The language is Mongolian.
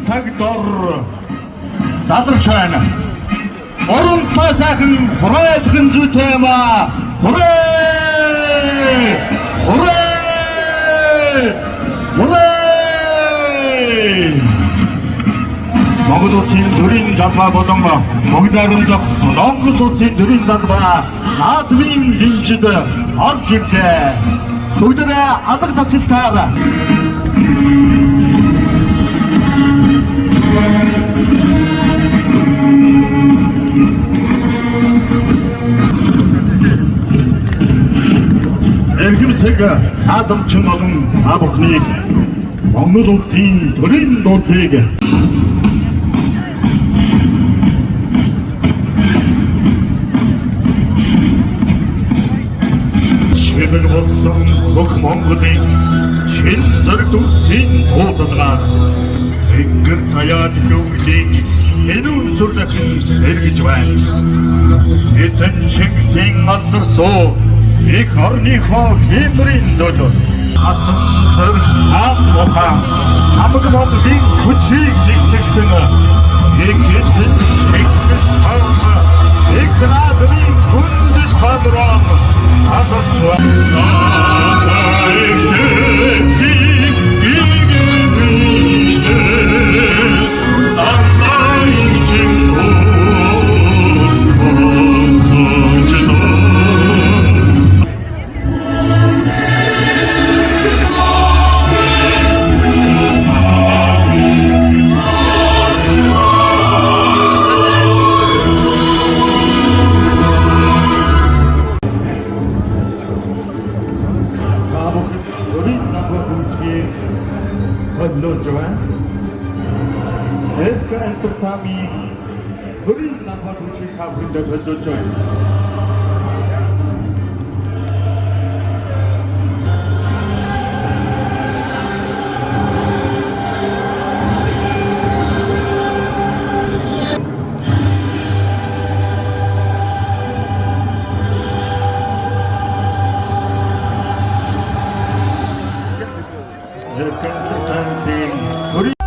сагдор заларч байна. Оронтой сайхан хурайдхан зүйтэй юм аа. Хүрээ! Хүрээ! Хүрээ! Монгол улсын төрийн далбаа болон Могдарын дах Солонгос улсын төрийн далбаа наадмын хэмжид орж ирлээ. Бүгдээ алга тачилтаа. Эргэмсэг адамчин болон та бүхнийг Монгол улсын төрийн дуудыг шибэг болсон бүх Монголын шин зэрэг улсын дуудлагаар энгэр цаяад хөвлийн энүүн сүрлэхэн сэргэж байна. Эцэн Чингисийн алдарсуу их орныхоо хэмрийн дуудал хатан зэрэг хамгаалах хамаг Монголын хүчийг нэгтгэсэн их эцэн Чингис хаан их наадмын хүндэт хадрам асарч байна. Эдгээр энтертайнмент төрийн намхад хүчийг хавхинд төлөвлөж байна. Эдгээр энтертайнмент